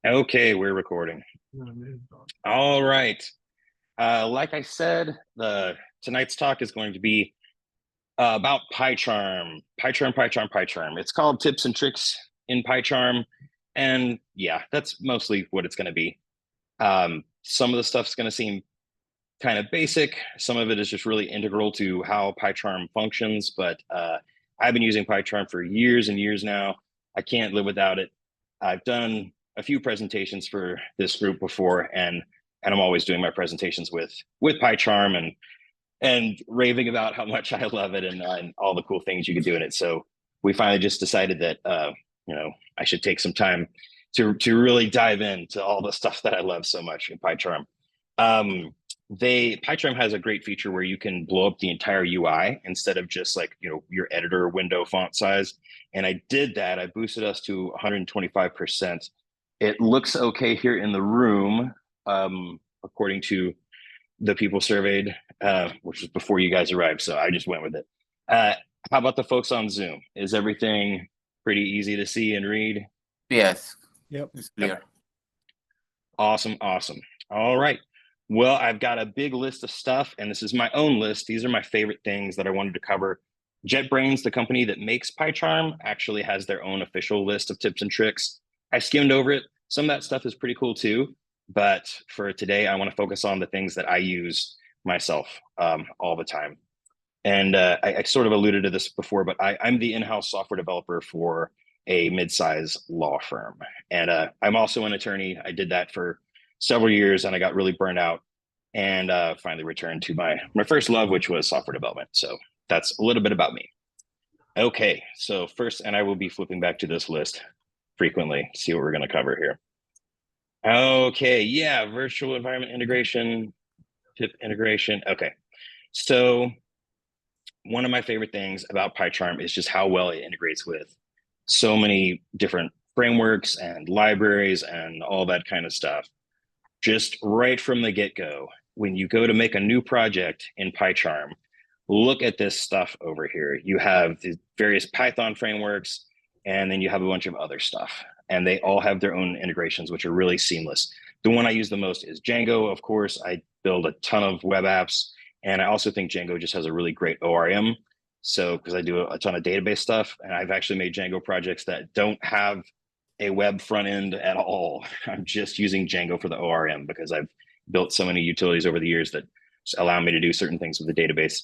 Okay, we're recording. All right. Like I said, the tonight's talk is going to be about PyCharm. PyCharm. It's called Tips and Tricks in PyCharm. And yeah, that's mostly what it's going to be. Some of the stuff's going to seem kind of basic. Some of it is just really integral to how PyCharm functions. But I've been using PyCharm for years and years now. I can't live without it. I've done a few presentations for this group before, and I'm always doing my presentations with PyCharm and raving about how much I love it and all the cool things you can do in it. So we finally just decided that I should take some time to really dive into all the stuff that I love so much in PyCharm. PyCharm has a great feature where you can blow up the entire UI instead of just like your editor window font size. And I did that. I boosted us to 125%. It looks okay here in the room, according to the people surveyed, which was before you guys arrived. So I just went with it. How about the folks on Zoom? Is everything pretty easy to see and read? Yes. Yep. It's clear. Yep. Awesome. All right. Well, I've got a big list of stuff, and this is my own list. These are my favorite things that I wanted to cover. JetBrains, the company that makes PyCharm, actually has their own official list of tips and tricks. I skimmed over it. Some of that stuff is pretty cool too, but for today, I want to focus on the things that I use myself all the time. And I sort of alluded to this before, but I'm the in-house software developer for a mid-size law firm. And I'm also an attorney. I did that for several years and I got really burned out and finally returned to my first love, which was software development. So that's a little bit about me. Okay, so first, and I will be flipping back to this list frequently, see what we're going to cover here. Okay, yeah, virtual environment integration, Pip integration. Okay, so one of my favorite things about PyCharm is just how well it integrates with so many different frameworks and libraries and all that kind of stuff. Just right from the get-go, when you go to make a new project in PyCharm, look at this stuff over here. You have the various Python frameworks, and then you have a bunch of other stuff. And they all have their own integrations, which are really seamless. The one I use the most is Django. Of course, I build a ton of web apps. And I also think Django just has a really great ORM. So, because I do a ton of database stuff, and I've actually made Django projects that don't have a web front end at all. I'm just using Django for the ORM because I've built so many utilities over the years that allow me to do certain things with the database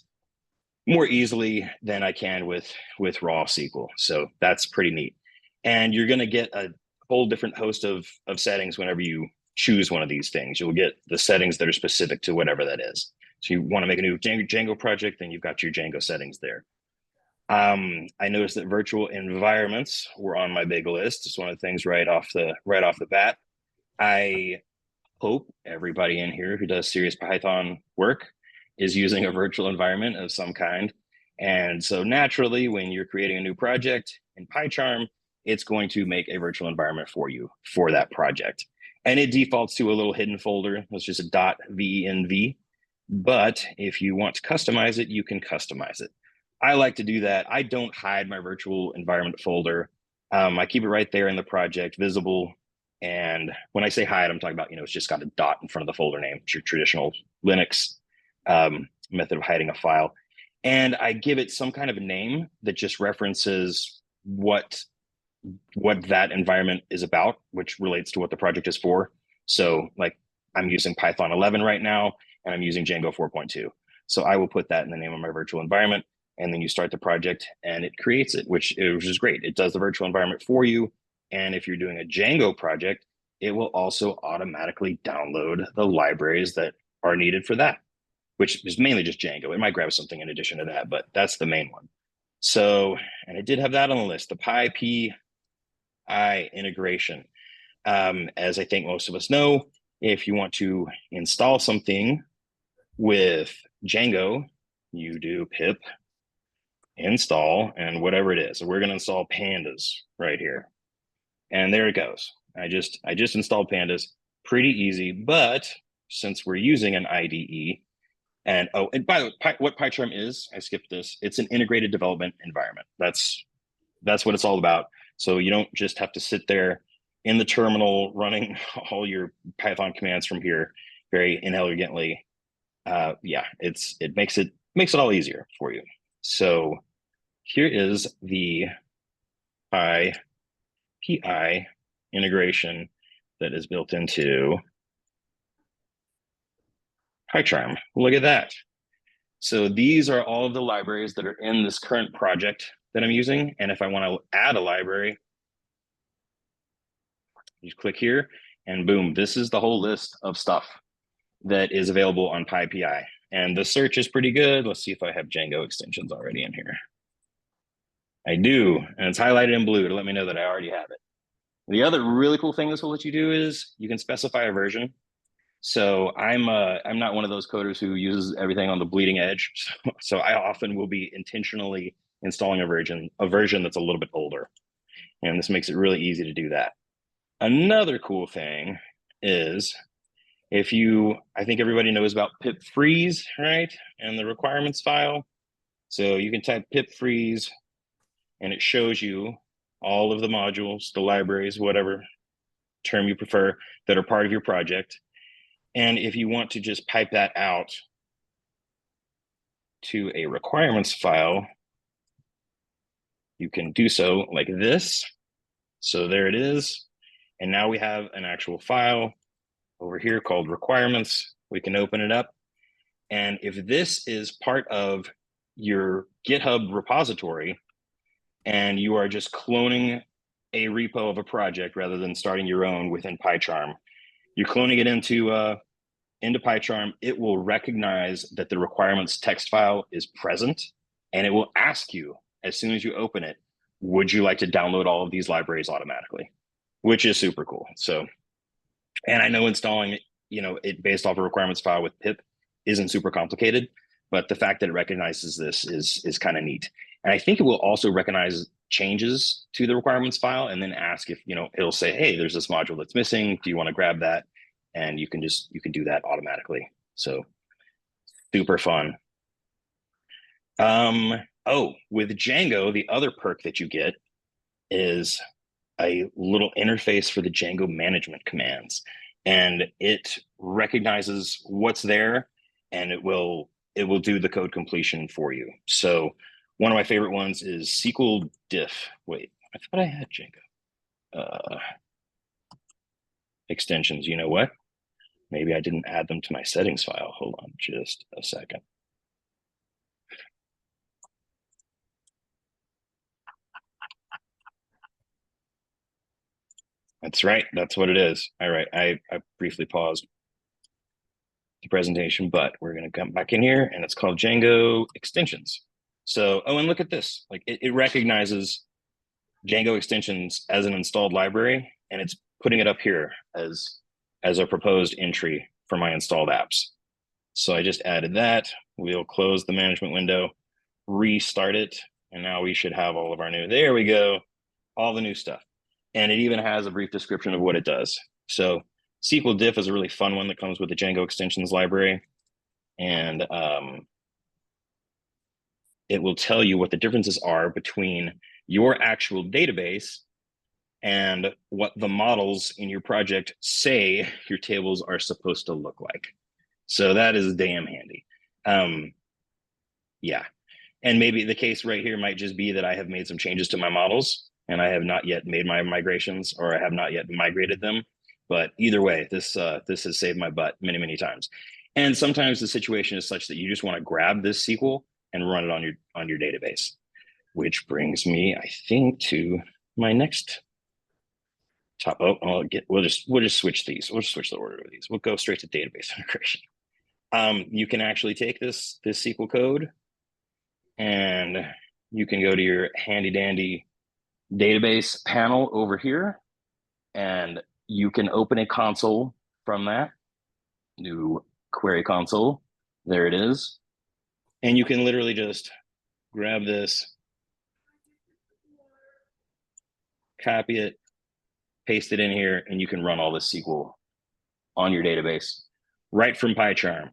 more easily than I can with raw SQL. So that's pretty neat. And you're going to get a whole different host of settings whenever you choose one of these things. You'll get the settings that are specific to whatever that is. So you want to make a new Django project, then you've got your Django settings there. I noticed that virtual environments were on my big list. It's one of the things right off the bat. I hope everybody in here who does serious Python work is using a virtual environment of some kind. And so naturally, when you're creating a new project in PyCharm, it's going to make a virtual environment for you for that project. And it defaults to a little hidden folder. It's just a .venv. But if you want to customize it, you can customize it. I like to do that. I don't hide my virtual environment folder. I keep it right there in the project, visible. And when I say hide, I'm talking about, it's just got a dot in front of the folder name. It's your traditional Linux method of hiding a file. And I give it some kind of a name that just references what that environment is about, which relates to what the project is for. So like I'm using Python 11 right now, and I'm using Django 4.2. So I will put that in the name of my virtual environment, and then you start the project and it creates it, which is great. It does the virtual environment for you. And if you're doing a Django project, it will also automatically download the libraries that are needed for that, which is mainly just Django. It might grab something in addition to that, but that's the main one. So, and I did have that on the list, the PyPI integration. As I think most of us know, if you want to install something with Django, you do pip install and whatever it is. So we're going to install pandas right here. And there it goes. I just installed pandas. Pretty easy, but since we're using an IDE, and by the way, what PyCharm is, I skipped this. It's an integrated development environment. That's what it's all about. So you don't just have to sit there in the terminal, running all your Python commands from here very inelegantly. Yeah, it makes it all easier for you. So here is the PyPI integration that is built into PyCharm. Look at that. So these are all of the libraries that are in this current project that I'm using. And if I want to add a library, you click here and boom, this is the whole list of stuff that is available on PyPI. And the search is pretty good. Let's see if I have Django extensions already in here. I do, and it's highlighted in blue to let me know that I already have it. The other really cool thing this will let you do is you can specify a version. So I'm not one of those coders who uses everything on the bleeding edge. So I often will be intentionally installing a version that's a little bit older. And this makes it really easy to do that. Another cool thing is I think everybody knows about pip freeze, right? And the requirements file. So you can type pip freeze and it shows you all of the modules, the libraries, whatever term you prefer, that are part of your project. And if you want to just pipe that out to a requirements file, you can do so like this. So there it is. And now we have an actual file over here called requirements. We can open it up. And if this is part of your GitHub repository and you are just cloning a repo of a project rather than starting your own within PyCharm, you're cloning it into PyCharm, it will recognize that the requirements text file is present, and it will ask you as soon as you open it, would you like to download all of these libraries automatically, which is super cool. So, and I know installing, it based off a requirements file with pip isn't super complicated, but the fact that it recognizes this is kind of neat. And I think it will also recognize changes to the requirements file and then ask if, it'll say, hey, there's this module that's missing. Do you want to grab that? And you can do that automatically. So super fun. With Django, the other perk that you get is a little interface for the Django management commands. And it recognizes what's there and it will do the code completion for you. So one of my favorite ones is SQL diff. Wait, I thought I had Django. Extensions, you know what? Maybe I didn't add them to my settings file. Hold on just a second. That's right. That's what it is. All right. I briefly paused the presentation, but we're going to come back in here and it's called Django extensions. So, and look at this. Like it recognizes Django extensions as an installed library, and it's putting it up here as a proposed entry for my installed apps. So I just added that. We'll close the management window, restart it, and now we should have all of our new, there we go, all the new stuff. And it even has a brief description of what it does. So SQL diff is a really fun one that comes with the Django extensions library. And it will tell you what the differences are between your actual database and what the models in your project say your tables are supposed to look like. So that is damn handy. Yeah. And maybe the case right here might just be that I have made some changes to my models and I have not yet made my migrations, or I have not yet migrated them. But either way, this has saved my butt many, many times. And sometimes the situation is such that you just want to grab this SQL and run it on your database, which brings me, I think, to my next top. We'll just switch these. We'll just switch the order of these. We'll go straight to database integration. You can actually take this SQL code and you can go to your handy dandy database panel over here, and you can open a console from that. New query console. There it is. And you can literally just grab this, copy it, paste it in here, and you can run all this SQL on your database right from PyCharm.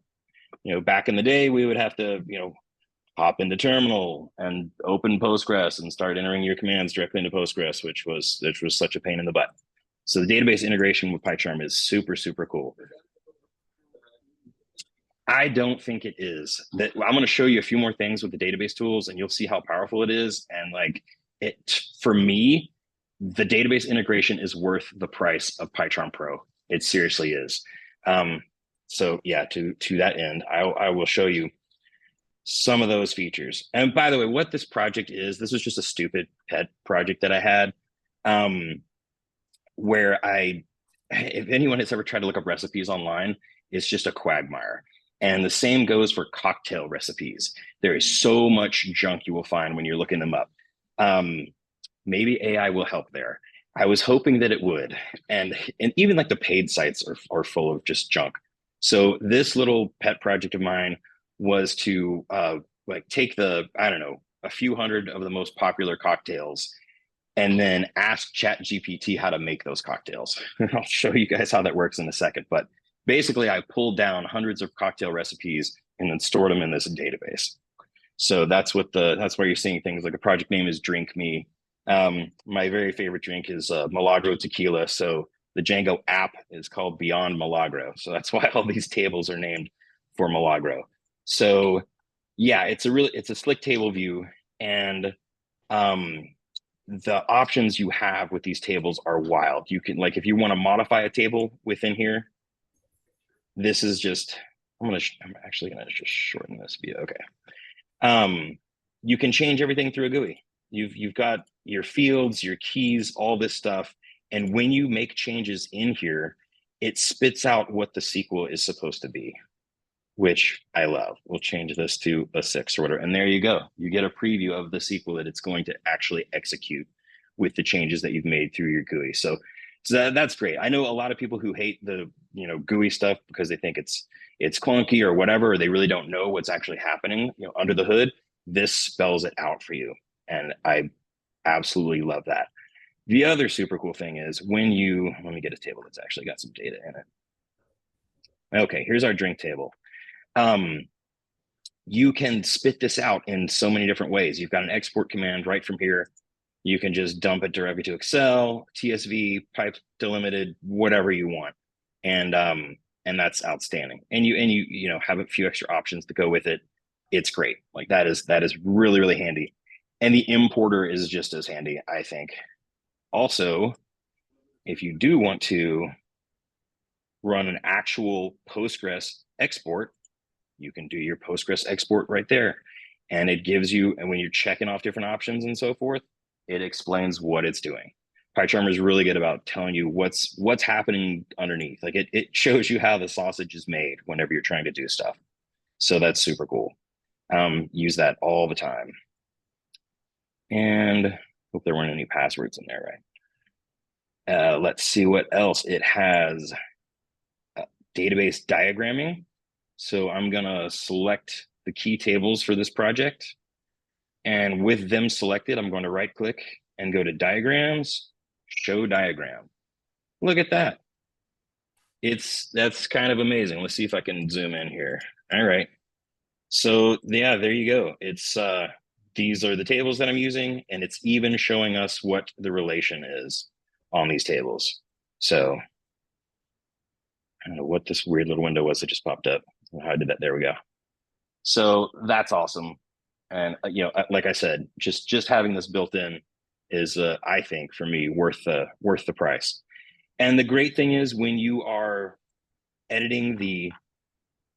Back in the day, we would have to, hop into terminal and open Postgres and start entering your commands directly into Postgres, which was such a pain in the butt. So the database integration with PyCharm is super, super cool. I don't think it is. That I'm going to show you a few more things with the database tools, and you'll see how powerful it is. And like it, for me, the database integration is worth the price of PyCharm Pro. It seriously is. So yeah, to that end, I will show you some of those features. And by the way, what this project is, this was just a stupid pet project that I had, where if anyone has ever tried to look up recipes online, it's just a quagmire. And the same goes for cocktail recipes. There is so much junk you will find when you're looking them up. Maybe AI will help there. I was hoping that it would. And even like the paid sites are full of just junk. So this little pet project of mine was to like take I don't know, a few hundred of the most popular cocktails and then ask ChatGPT how to make those cocktails. I'll show you guys how that works in a second. But basically, I pulled down hundreds of cocktail recipes and then stored them in this database. So that's why you're seeing things like the project name is Drink Me. My very favorite drink is Milagro Tequila. So the Django app is called Beyond Milagro. So that's why all these tables are named for Milagro. So yeah, it's a slick table view, and the options you have with these tables are wild. You can, like, if you want to modify a table within here, this is just, I'm actually gonna just shorten this view. Okay. You can change everything through a GUI. You've got your fields, your keys, all this stuff. And when you make changes in here, it spits out what the SQL is supposed to be, which I love. We'll change this to a 6 or whatever. And there you go. You get a preview of the SQL that it's going to actually execute with the changes that you've made through your GUI. So that's great. I know a lot of people who hate the GUI stuff because they think it's clunky or whatever, or they really don't know what's actually happening under the hood. This spells it out for you. And I absolutely love that. The other super cool thing is when let me get a table that's actually got some data in it. Okay, here's our drink table. You can spit this out in so many different ways. You've got an export command right from here. You can just dump it directly to Excel, TSV, pipe delimited, whatever you want. And that's outstanding. And you have a few extra options to go with it. It's great. Like that is really, really handy. And the importer is just as handy, I think. Also, if you do want to run an actual Postgres export, you can do your Postgres export right there. And it gives you, and when you're checking off different options and so forth, it explains what it's doing. PyCharm is really good about telling you what's happening underneath. Like it shows you how the sausage is made whenever you're trying to do stuff. So that's super cool. Use that all the time. And hope there weren't any passwords in there, right? Let's see what else. It has database diagramming. So I'm gonna select the key tables for this project. And with them selected, I'm going to right click and go to diagrams, show diagram. Look at that. That's kind of amazing. Let's see if I can zoom in here. All right. So yeah, there you go. These are the tables that I'm using, and it's even showing us what the relation is on these tables. So I don't know what this weird little window was that just popped up. How I did that. There we go. So that's awesome. And like I said, just having this built in is, I think, for me, worth the price. And the great thing is when you are editing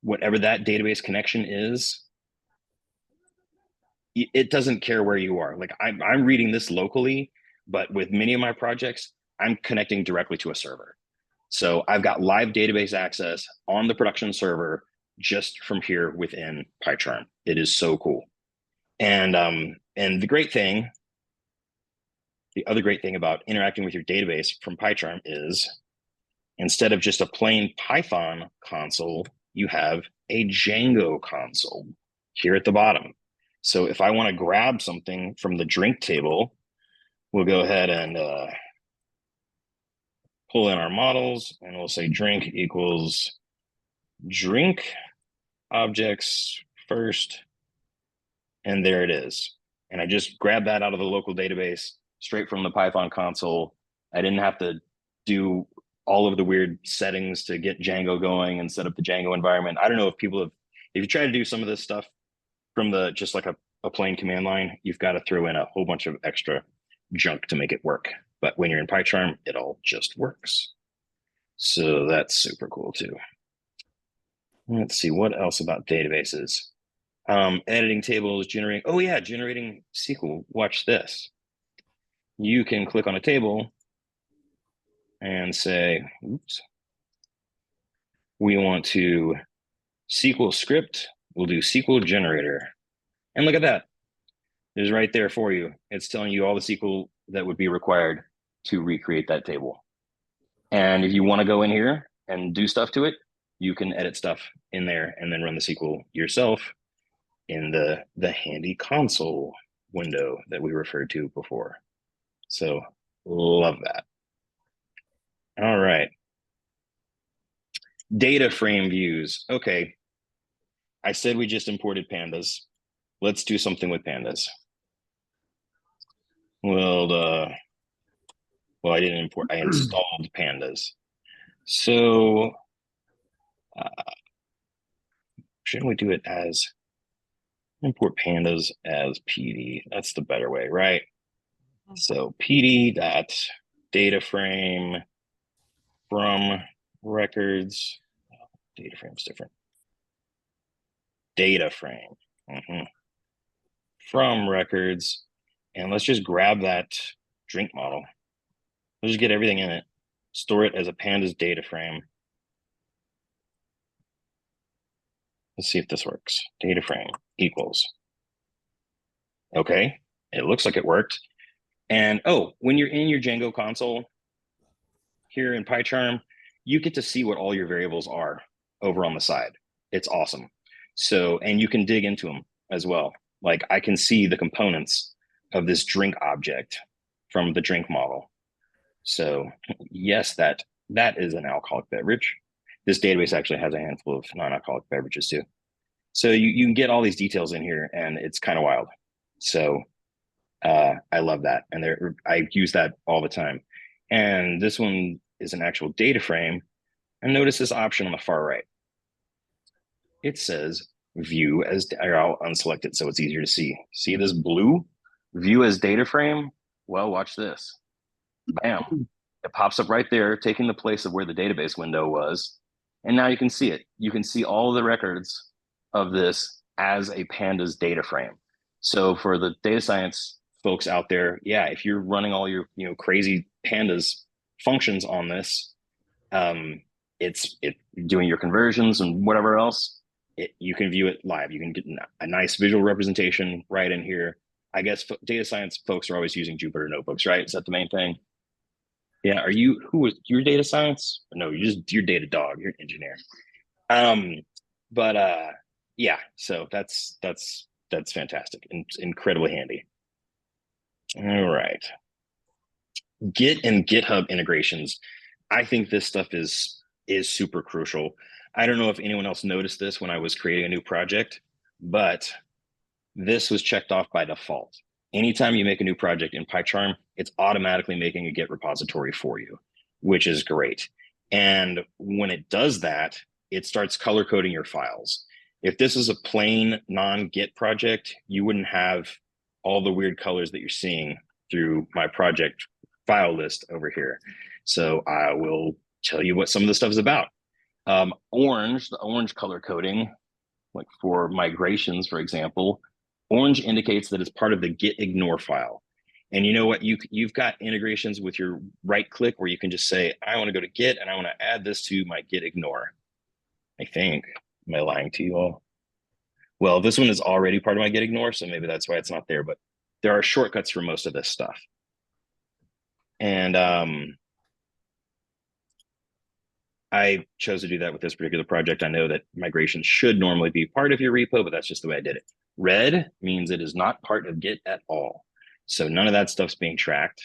whatever that database connection is, it doesn't care where you are. Like I'm reading this locally, but with many of my projects, I'm connecting directly to a server. So I've got live database access on the production server just from here within PyCharm. It is so cool. And the other great thing about interacting with your database from PyCharm is instead of just a plain Python console, you have a Django console here at the bottom. So if I want to grab something from the drink table, we'll go ahead and pull in our models, and we'll say drink equals drink objects first. And there it is. And I just grabbed that out of the local database straight from the Python console. I didn't have to do all of the weird settings to get Django going and set up the Django environment. I don't know if people have, if you try to do some of this stuff from the just like a plain command line, you've got to throw in a whole bunch of extra junk to make it work. But when you're in PyCharm, it all just works. So that's super cool too. Let's see, what else about databases? Editing tables, generating, oh yeah, generating SQL. Watch this. You can click on a table and say, oops, we want to SQL script, we'll do SQL generator. And look at that. It's right there for you. It's telling you all the SQL that would be required to recreate that table. And if you want to go in here and do stuff to it, you can edit stuff in there and then run the SQL yourself in the handy console window that we referred to before. So love that. All right. Data frame views. Okay. I said we just imported pandas. Let's do something with pandas. Well, I didn't import, I installed pandas. So shouldn't we do it as import pandas as PD? That's the better way, right? So PD dot data frame from records. Data frame's different. Data frame from records, and let's just grab that drink model. Let's just get everything in it, store it as a pandas data frame. Let's see if this works. Data frame equals. Okay, it looks like it worked. And oh, when you're in your Django console here in PyCharm, you get to see what all your variables are over on the side. It's awesome. So, and you can dig into them as well. Like I can see the components of this drink object from the drink model. So yes, that is an alcoholic beverage. This database actually has a handful of non-alcoholic beverages too. So you can get all these details in here and it's kind of wild. So I love that. And I use that all the time. And this one is an actual data frame. And notice this option on the far right. It says view as, I'll unselect it so it's easier to see. See this blue? View as data frame? Well, watch this. Bam. It pops up right there, taking the place of where the database window was. And now you can see it. You can see all of the records of this as a pandas data frame. So for the data science folks out there, yeah, if you're running all your crazy pandas functions on this, it's doing your conversions and whatever else, you can view it live. You can get a nice visual representation right in here. I guess data science folks are always using Jupyter notebooks, right? Is that the main thing? Yeah. Who is your data science? No, you're data dog. You're an engineer. Yeah. So that's fantastic and incredibly handy. All right. Git and GitHub integrations. I think this stuff is super crucial. I don't know if anyone else noticed this when I was creating a new project, but this was checked off by default. Anytime you make a new project in PyCharm, it's automatically making a Git repository for you, which is great. And when it does that, it starts color coding your files. If this is a plain non-Git project, you wouldn't have all the weird colors that you're seeing through my project file list over here. So I will tell you what some of the stuff is about. The orange color coding, like for migrations, for example, orange indicates that it's part of the git ignore file. And you know what? You've got integrations with your right click where you can just say, I want to go to Git and I want to add this to my git ignore. I think. Am I lying to you all? Well, this one is already part of my git ignore, so maybe that's why it's not there, but there are shortcuts for most of this stuff. And I chose to do that with this particular project. I know that migration should normally be part of your repo, but that's just the way I did it. Red means it is not part of Git at all. So none of that stuff's being tracked.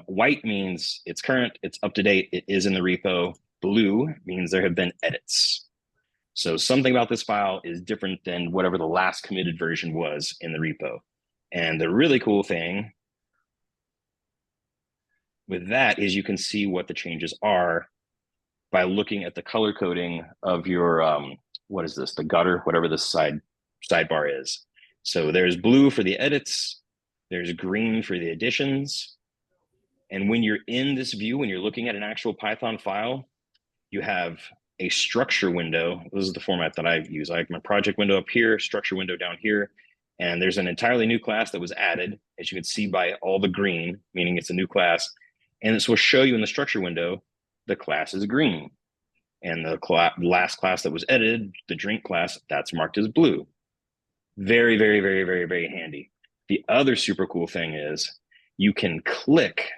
White means it's current, it's up to date, it is in the repo. Blue means there have been edits. So something about this file is different than whatever the last committed version was in the repo. And the really cool thing with that is you can see what the changes are by looking at the color coding of your, what is this, the gutter, whatever this sidebar is. So there's blue for the edits, there's green for the additions. And when you're in this view, when you're looking at an actual Python file, you have a structure window. This is the format that I use. I have my project window up here, structure window down here, and there's an entirely new class that was added, as you can see by all the green, meaning it's a new class. And this will show you in the structure window, the class is green. And the last class that was edited, the drink class, that's marked as blue. Very, very, very, very, very handy. The other super cool thing is you can click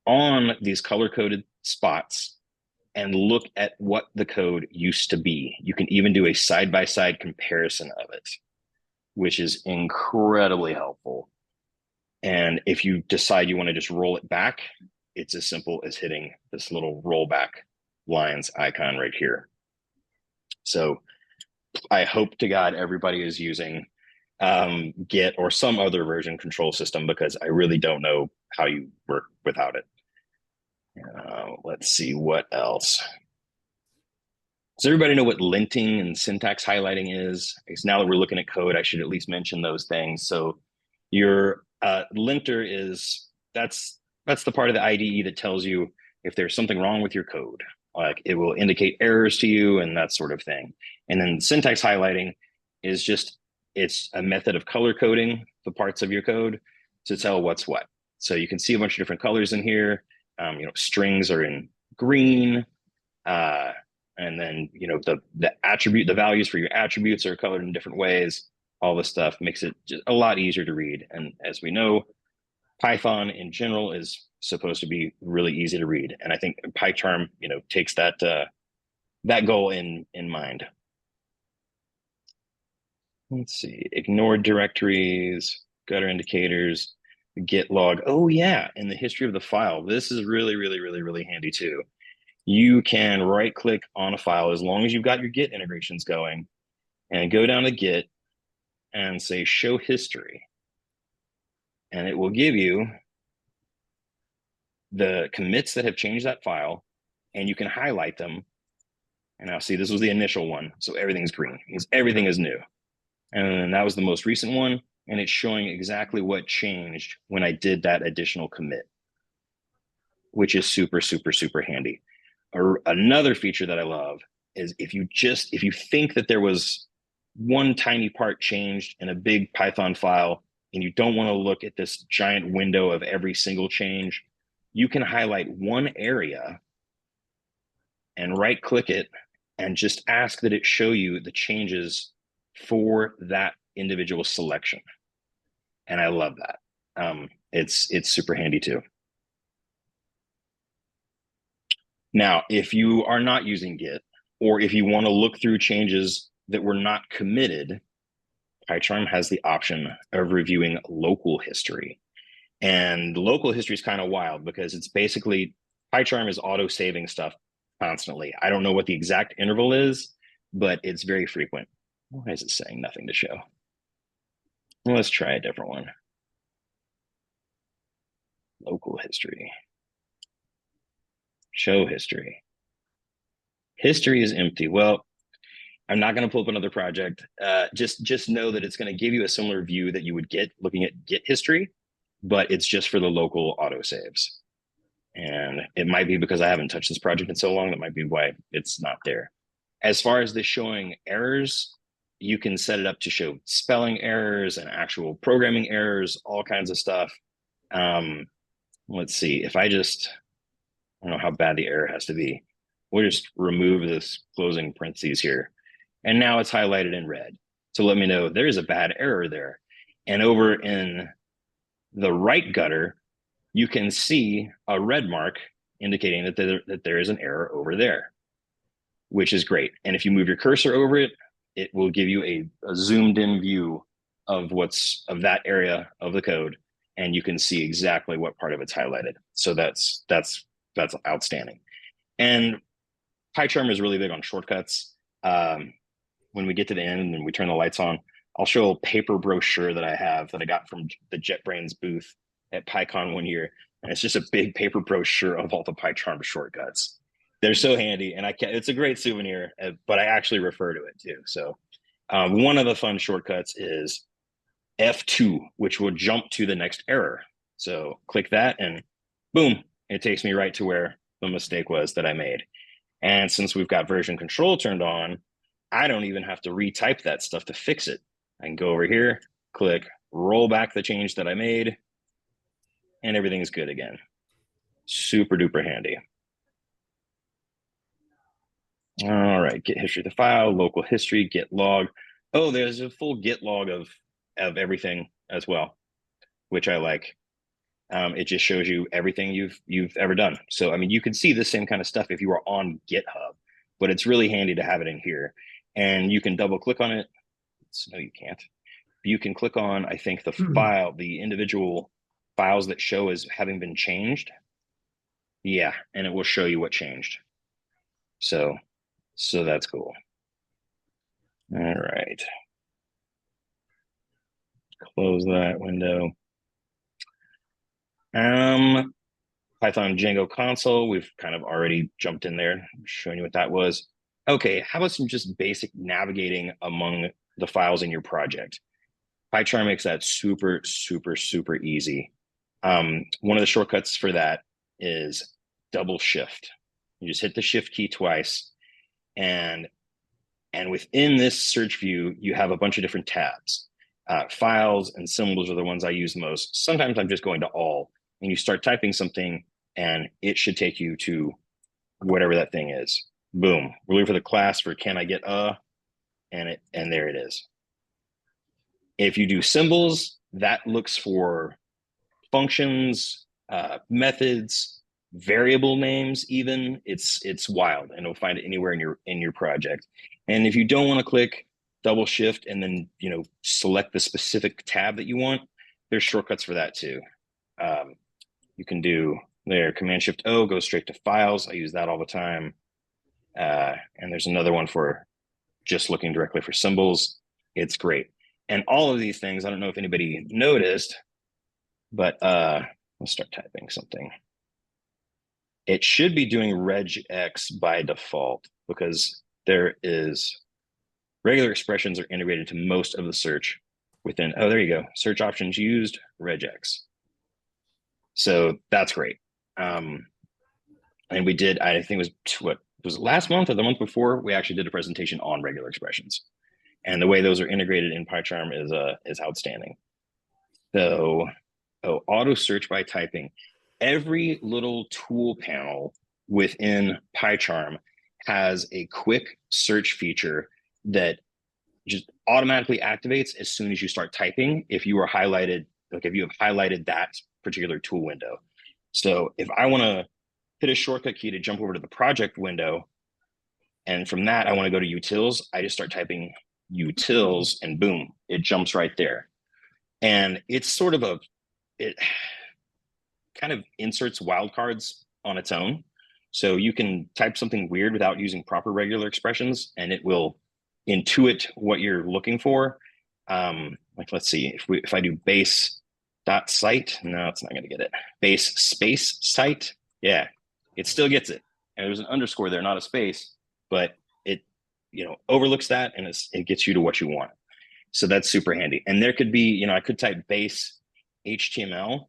on these color-coded spots and look at what the code used to be. You can even do a side-by-side comparison of it, which is incredibly helpful. And if you decide you want to just roll it back, it's as simple as hitting this little rollback lines icon right here. So I hope to God everybody is using Git or some other version control system, because I really don't know how you work without it. Let's see what else. Does everybody know what linting and syntax highlighting is? Because now that we're looking at code, I should at least mention those things. So your linter is, that's the part of the IDE that tells you if there's something wrong with your code. Like it will indicate errors to you and that sort of thing. And then syntax highlighting is just, it's a method of color coding the parts of your code to tell what's what. So you can see a bunch of different colors in here. Strings are in green, and then the values for your attributes are colored in different ways. All this stuff makes it just a lot easier to read. And as we know, Python in general is supposed to be really easy to read, and I think PyCharm takes that goal in mind. Let's see, ignored directories, gutter indicators, git log. Oh yeah, in the history of the file. This is really, really, really, really handy too. You can right click on a file as long as you've got your Git integrations going and go down to Git and say show history. And it will give you the commits that have changed that file, and you can highlight them. And now see, this was the initial one. So everything's green because everything is new. And then that was the most recent one. And it's showing exactly what changed when I did that additional commit, which is super, super, super handy. Another feature that I love is if you think that there was one tiny part changed in a big Python file and you don't want to look at this giant window of every single change, you can highlight one area and right click it and just ask that it show you the changes for that individual selection. And I love that. It's super handy too. Now, if you are not using Git, or if you want to look through changes that were not committed, PyCharm has the option of reviewing local history. And local history is kind of wild because it's basically, PyCharm is auto-saving stuff constantly. I don't know what the exact interval is, but it's very frequent. Why is it saying nothing to show? Well, let's try a different one. Local history. Show history. History is empty. Well, I'm not going to pull up another project. Just know that it's going to give you a similar view that you would get looking at Git history, but it's just for the local autosaves. And it might be because I haven't touched this project in so long, that might be why it's not there. As far as this showing errors, you can set it up to show spelling errors and actual programming errors, all kinds of stuff. Let's see, if I don't know how bad the error has to be. We'll just remove this closing parentheses here. And now it's highlighted in red. So let me know there's a bad error there. And over in the right gutter, you can see a red mark indicating that there is an error over there, which is great. And if you move your cursor over it, it will give you a zoomed in view of that area of the code. And you can see exactly what part of it's highlighted. So that's outstanding. And PyCharm is really big on shortcuts. When we get to the end and we turn the lights on, I'll show a paper brochure that I have that I got from the JetBrains booth at PyCon one year And it's just a big paper brochure of all the PyCharm shortcuts. They're so handy, and it's a great souvenir, but I actually refer to it too. So one of the fun shortcuts is F2, which will jump to the next error. So click that and boom, it takes me right to where the mistake was that I made. And since we've got version control turned on, I don't even have to retype that stuff to fix it. I can go over here, click, roll back the change that I made, and everything's good again. Super duper handy. All right, git history of the file, local history, git log. Oh, there's a full git log of everything as well, which I like. It just shows you everything you've ever done. So, I mean, you can see the same kind of stuff if you were on GitHub, but it's really handy to have it in here. And you can double click on it. No, you can't. You can click on, I think, the file, the individual files that show as having been changed. Yeah, and it will show you what changed. So that's cool. All right. Close that window. Python Django console, we've kind of already jumped in there, showing you what that was. Okay, how about some just basic navigating among the files in your project? PyCharm makes that super, super, super easy. One of the shortcuts for that is double shift. You just hit the shift key twice, and within this search view, you have a bunch of different tabs. Files and symbols are the ones I use most. Sometimes I'm just going to all, and you start typing something, and it should take you to whatever that thing is. Boom. We're looking for the class for can I get and there it is. If you do symbols, that looks for functions, methods, variable names. Even it's wild, and it'll find it anywhere in your project. And if you don't want to click double shift and then select the specific tab that you want, there's shortcuts for that too. You can do there Command Shift O, go straight to files. I use that all the time. And there's another one for just looking directly for symbols. It's great. And all of these things, I don't know if anybody noticed, but let's start typing something. It should be doing regex by default because there is regular expressions are integrated to most of the search within. Oh, there you go. Search options used, regex. So that's great. And we did, I think it was what was it, last month or the month before, we actually did a presentation on regular expressions. And the way those are integrated in PyCharm is outstanding. So, auto search by typing. Every little tool panel within PyCharm has a quick search feature that just automatically activates as soon as you start typing. If you are highlighted, like if you have highlighted that particular tool window. So if I want to hit a shortcut key to jump over to the project window, and from that I want to go to utils, I just start typing utils, and boom, it jumps right there. And it's sort of it kind of inserts wildcards on its own. So you can type something weird without using proper regular expressions, and it will intuit what you're looking for. Like, let's see, if I do base.site, no, it's not going to get it. Base space site, yeah, it still gets it. And there's an underscore there, not a space, but it overlooks that, and it gets you to what you want. So that's super handy. And there could be, I could type base HTML,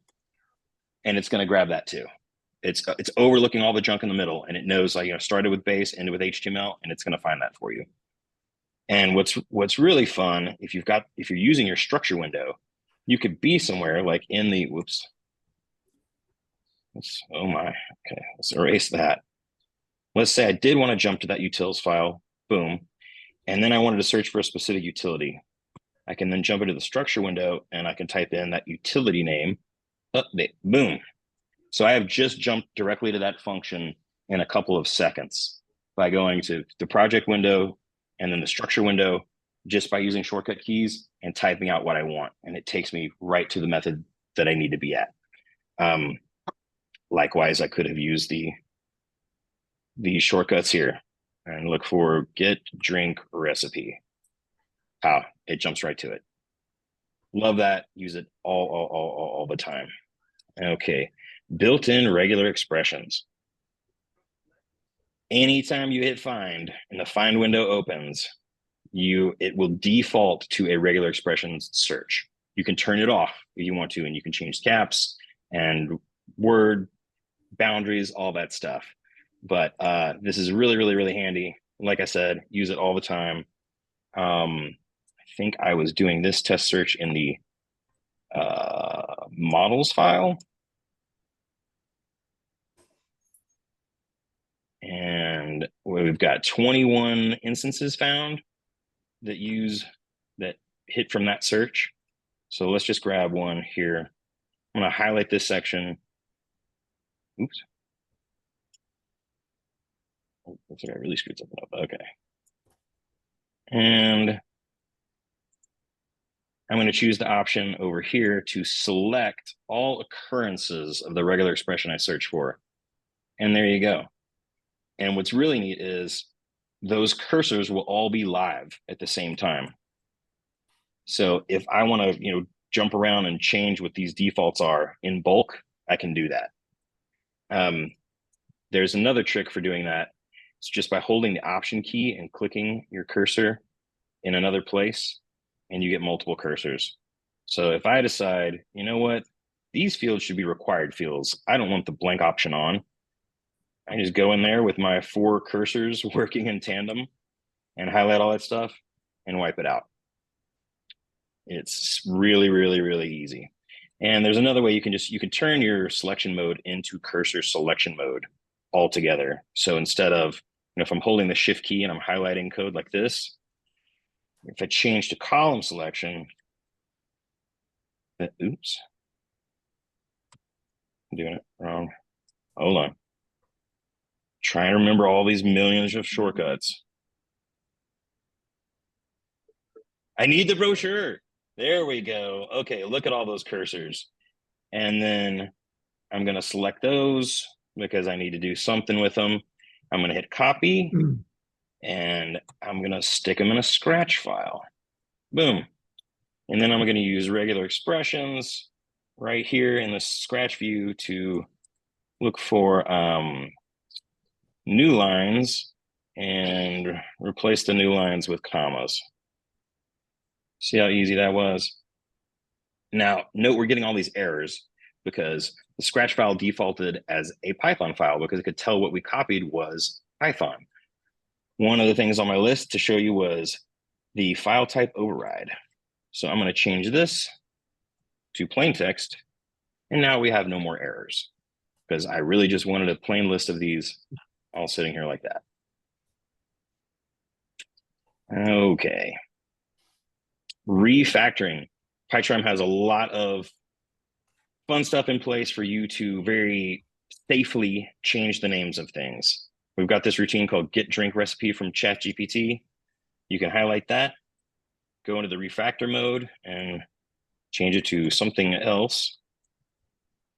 and it's going to grab that too. It's overlooking all the junk in the middle, and it knows like started with base, ended with HTML, and it's going to find that for you. And what's really fun, if you're using your structure window, you could be somewhere like in the oh my, okay, let's erase that. Let's say I did want to jump to that utils file, boom, and then I wanted to search for a specific utility. I can then jump into the structure window, and I can type in that utility name, update, boom. So I have just jumped directly to that function in a couple of seconds by going to the project window and then the structure window, just by using shortcut keys and typing out what I want. And it takes me right to the method that I need to be at. Likewise, I could have used the shortcuts here and look for get drink recipe. It jumps right to it. Love that. Use it all the time. Okay. built-in regular expressions. Anytime you hit find and the find window opens, it will default to a regular expressions search. You can turn it off if you want to, and you can change caps and word boundaries, all that stuff. But this is really, really, really handy. Like I said, use it all the time. I think I was doing this test search in the models file. And we've got 21 instances found that hit from that search. So let's just grab one here. I'm going to highlight this section. Oops. Oh, looks like I really screwed something up. Okay. And I'm going to choose the option over here to select all occurrences of the regular expression I search for. And there you go. And what's really neat is those cursors will all be live at the same time. So if I want to, jump around and change what these defaults are in bulk, I can do that. There's another trick for doing that. It's just by holding the option key and clicking your cursor in another place, and you get multiple cursors. So if I decide, you know what, these fields should be required fields, I don't want the blank option on, I just go in there with my 4 cursors working in tandem and highlight all that stuff and wipe it out. It's really, really, really easy. And there's another way you can turn your selection mode into cursor selection mode altogether. So instead of, if I'm holding the shift key and I'm highlighting code like this, if I change to column selection, oops, I'm doing it wrong. Hold on. Trying to remember all these millions of shortcuts. I need the brochure. There we go. Okay, look at all those cursors. And then I'm going to select those because I need to do something with them. I'm going to hit copy and I'm going to stick them in a Scratch file. Boom. And then I'm going to use regular expressions right here in the Scratch view to look for new lines and replace the new lines with commas. See how easy that was? Now, note we're getting all these errors because the Scratch file defaulted as a Python file because it could tell what we copied was Python. One of the things on my list to show you was the file type override. So I'm going to change this to plain text, and now we have no more errors because I really just wanted a plain list of these all sitting here like that. Okay. Refactoring. PyCharm has a lot of fun stuff in place for you to very safely change the names of things. We've got this routine called get drink recipe from ChatGPT. You can highlight that, go into the refactor mode and change it to something else,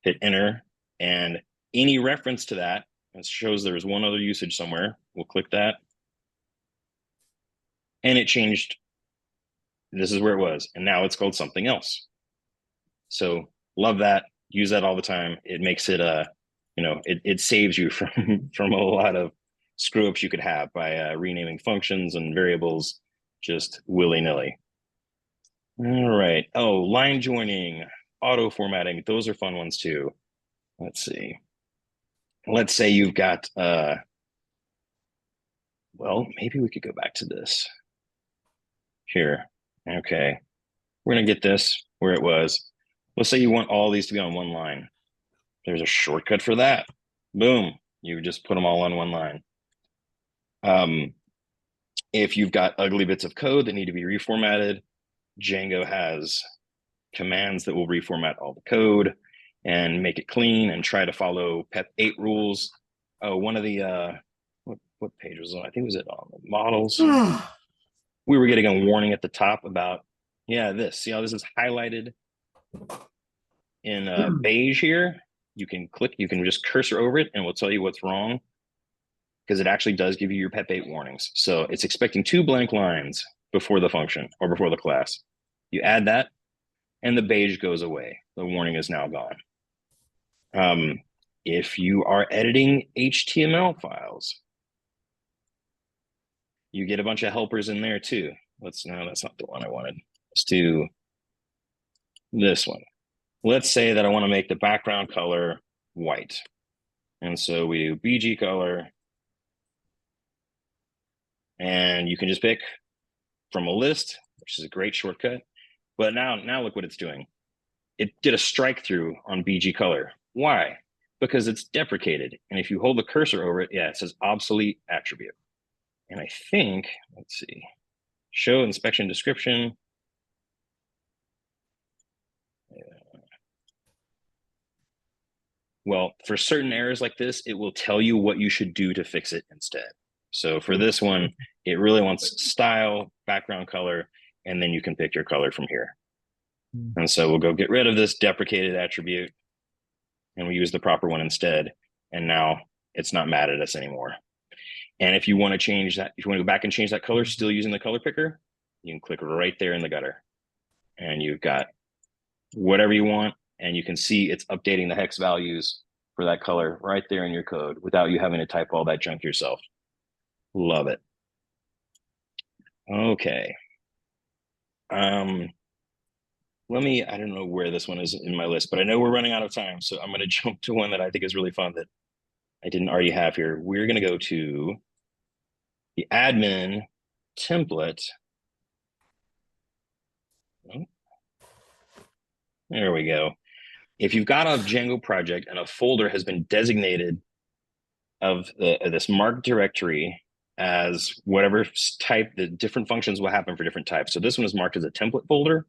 hit enter, and any reference to that, it shows there's one other usage somewhere. We'll click that. And it changed. This is where it was. And now it's called something else. So love that. Use that all the time. It makes it, it saves you from a lot of screw ups you could have by renaming functions and variables just willy-nilly. All right. Oh, line joining, auto formatting. Those are fun ones too. Let's see. Let's say you've got, well, maybe we could go back to this here. Okay. We're going to get this where it was. Let's say you want all these to be on one line. There's a shortcut for that. Boom. You just put them all on one line. If you've got ugly bits of code that need to be reformatted, Django has commands that will reformat all the code and make it clean and try to follow PEP 8 rules. Oh, one of the, what page was it? I think it was it on the models. We were getting a warning at the top about, yeah, this. See how this is highlighted in beige here? You can click, you can just cursor over it and it will tell you what's wrong because it actually does give you your PEP 8 warnings. So it's expecting 2 blank lines before the function or before the class. You add that and the beige goes away. The warning is now gone. if you are editing HTML files, you get a bunch of helpers in there too. No, that's not the one I wanted. Let's do this one. Let's say that I want to make the background color white. And so we do BG color. And you can just pick from a list, which is a great shortcut. But now look what it's doing. It did a strike through on BG color. Why? Because it's deprecated. And if you hold the cursor over it, yeah, it says obsolete attribute. And I think, let's see, show inspection description. Well, for certain errors like this, it will tell you what you should do to fix it instead. So for this one, it really wants style, background color, and then you can pick your color from here. And so we'll go get rid of this deprecated attribute and we use the proper one instead. And now it's not mad at us anymore. And if you want to change that, if you want to go back and change that color, still using the color picker, you can click right there in the gutter and you've got whatever you want. And you can see it's updating the hex values for that color right there in your code without you having to type all that junk yourself. Love it. Okay. I don't know where this one is in my list, but I know we're running out of time. So I'm going to jump to one that I think is really fun that I didn't already have here. We're going to go to the admin template. Oh, there we go. If you've got a Django project and a folder has been designated of this marked directory as whatever type, the different functions will happen for different types. So this one is marked as a template folder,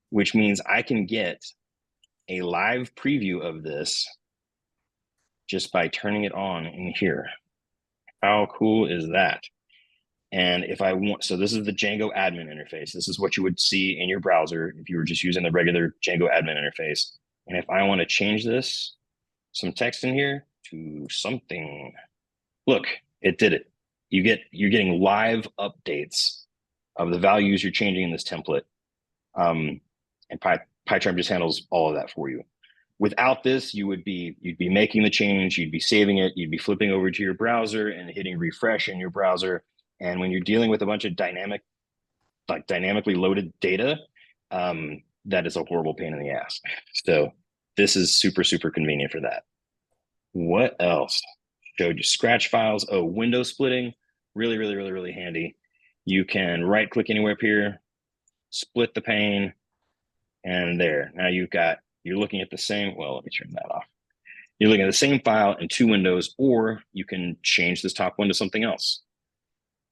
which means I can get a live preview of this just by turning it on in here. How cool is that? And if I want, so this is the Django admin interface. This is what you would see in your browser if you were just using the regular Django admin interface. And if I want to change this, some text in here to something, look, it did it. You're getting live updates of the values you're changing in this template. And PyCharm just handles all of that for you. Without this, you'd be making the change, you'd be saving it, you'd be flipping over to your browser and hitting refresh in your browser. And when you're dealing with a bunch of dynamically loaded data, that is a horrible pain in the ass. So this is super, super convenient for that. What else? Showed you scratch files. Oh, window splitting, really, really, really, really handy. You can right click anywhere up here, split the pane, and there. Now you're looking at the same, well, let me turn that off. You're looking at the same file in two windows, or you can change this top one to something else.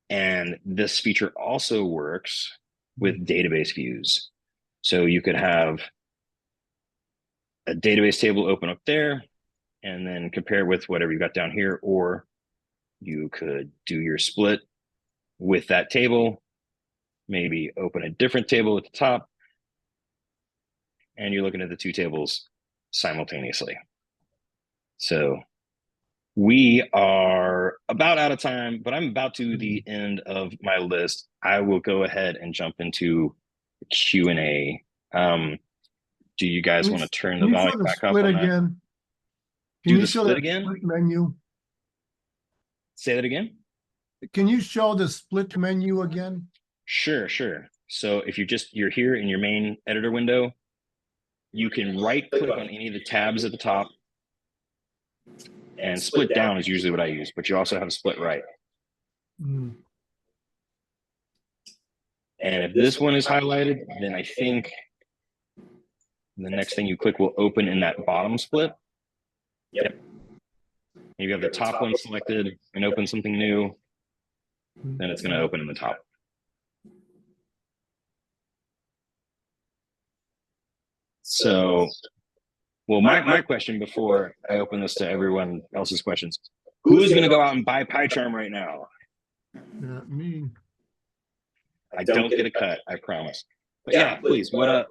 And this feature also works with database views. So you could have a database table open up there and then compare with whatever you got down here, or you could do your split with that table, maybe open a different table at the top, and you're looking at the two tables simultaneously. So we are about out of time, but I'm about to the end of my list. I will go ahead and jump into the Q&A. Do you guys want to turn the volume back up on again? That? Do the split again? Split menu. Say that again? Can you show the split menu again? Sure. So if you're here in your main editor window, you can right click on any of the tabs at the top, and split down is usually what I use, but you also have split right. And if this one is highlighted, then I think the next thing you click will open in that bottom split. Yep. You have the top one selected and open something new, then it's going to open in the top. So, well, my question before I open this to everyone else's questions, who's going to go out and buy PyCharm right now? Not me. I don't get a cut, I promise. But yeah, please, what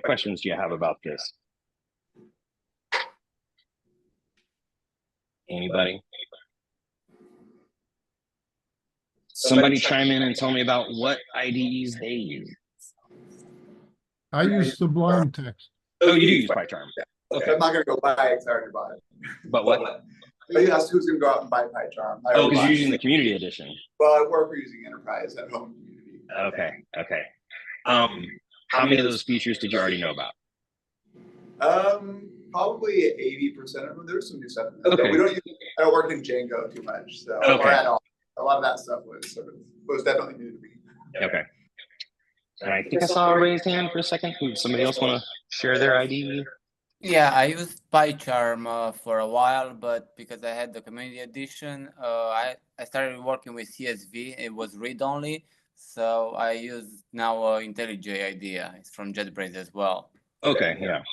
questions do you have about this? Anybody? Somebody chime in and tell me about what IDEs they use. I use Sublime Text. Oh, you do use PyCharm. Okay. I'm not going to go buy it because I already bought it. But what? You asked who's going to go out and buy PyCharm. Oh, because you're using the community edition. Well, at work we're using enterprise at home community. Okay. Okay. How many of those features did you already know about? Probably 80% of them. There's some new stuff. Okay. I don't work in Django too much, so or at all. A lot of that stuff was definitely new to me. Okay. And I think I saw a raised hand for a second. Somebody else want to share their ID? Yeah, I used PyCharm for a while, but because I had the community edition, I started working with CSV. It was read-only, so I use now IntelliJ IDEA. It's from JetBrains as well. Okay, yeah.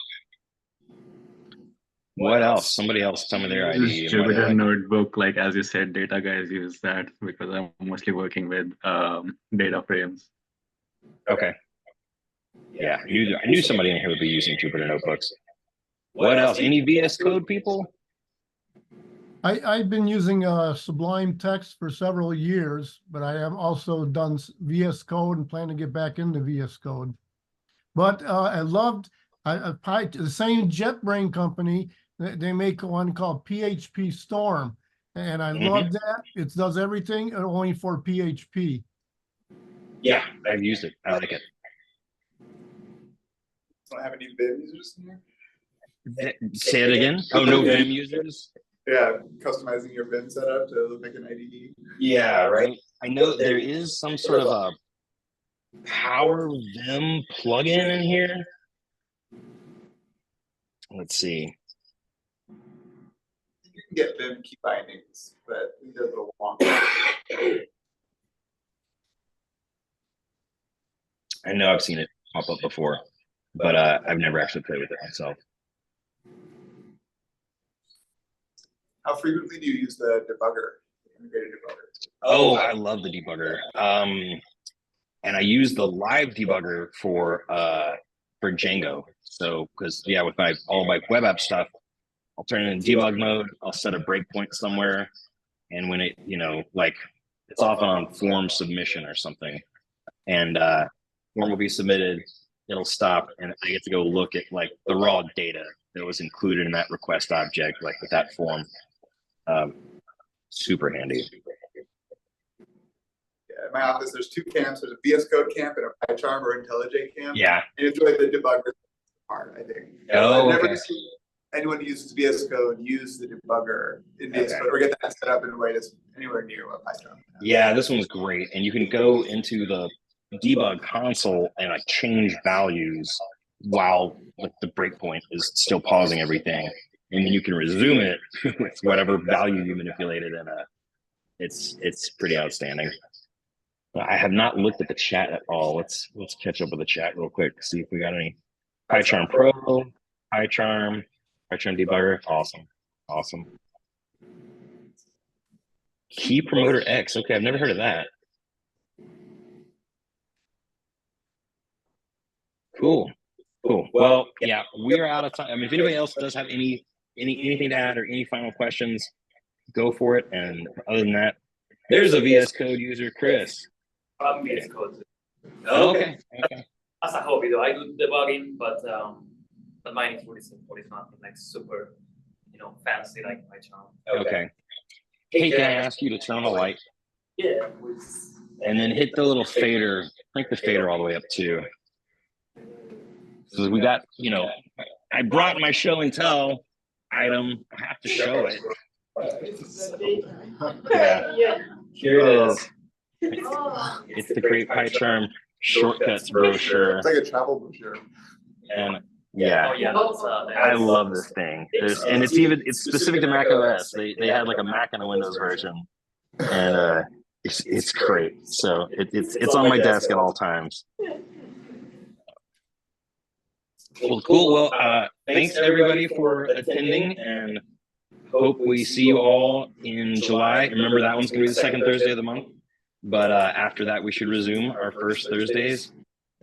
What else? Somebody else tell me their ID. Jupyter Notebook, like as you said, data guys use that because I'm mostly working with data frames. Okay. Yeah, I knew somebody in here would be using Jupyter Notebooks. What else? Any VS Code people? I've been using Sublime Text for several years, but I have also done VS Code and plan to get back into VS Code. But I loved the same JetBrains company. They make one called PHP Storm, and I love that. It does everything only for PHP. Yeah, I've used it. I like it. Don't have any Vim users in here? Say it again. Oh, no Vim users? Yeah, customizing your Vim setup to look like an IDE. Yeah, right. I know there is some sort of a Power Vim plugin in here. Let's see. You can get Vim key bindings, but it does a little long. I know I've seen it pop up before, but I've never actually played with it myself. How frequently do you use the debugger, the integrated debugger? Oh, I love the debugger. And I use the live debugger for Django. So, because with all my web app stuff, I'll turn it in debug mode. I'll set a breakpoint somewhere, and when it, like it's often on form submission or something, and form will be submitted, it'll stop, and I get to go look at like the raw data that was included in that request object, like with that form. Super handy. Yeah, in my office, there's two camps. There's a VS Code camp and a PyCharm or IntelliJ camp. Yeah. And it's really the debugger part, I think. Oh, I've never seen anyone who uses VS Code use the debugger in VS Code or get that set up in a way that's anywhere near what PyCharm has. Yeah, this one's great. And you can go into the debug console and like change values while like the breakpoint is still pausing everything. And then you can resume it with whatever value you manipulated, and it's pretty outstanding. I have not looked at the chat at all. Let's catch up with the chat real quick, see if we got any. PyCharm Pro, PyCharm debugger, awesome. Key Promoter X, okay, I've never heard of that. Cool. Well, yeah, we are out of time. I mean, if anybody else does have anything to add or any final questions, go for it. And other than that, there's a VS Code user, Chris. I'm VS Code. Okay. As a hobby, though, I do debugging, but mine is nothing like super, fancy like PyCharm. Okay. Hey, can I ask you to turn on the light? Yeah. And then hit the little fader, crank the fader all the way up too. So we got, I brought my show and tell item. I have to show it. Yeah. Here it is. It's the Great PyCharm Shortcuts brochure. It's like a travel brochure. And I love this thing. And it's specific to Mac OS. They had like a Mac and a Windows version, and it's great. So it's on my desk at all times. Well, cool. Well, thanks everybody for attending, and hope we see you all in July. Remember, that one's gonna be the second Thursday of the month, but after that we should resume our first Thursdays,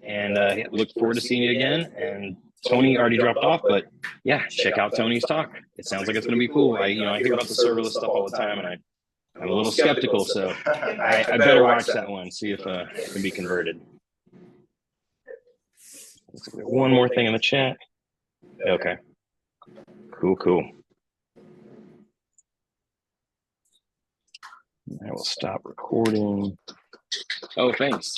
and look forward to seeing you again. And Tony already dropped off, but yeah, check out Tony's talk. It sounds like it's gonna be cool. I hear about the serverless stuff all the time, and I'm a little skeptical, so I better watch that one, see if it can be converted. One more thing in the chat. Okay. Cool, cool. I will stop recording. Oh, thanks.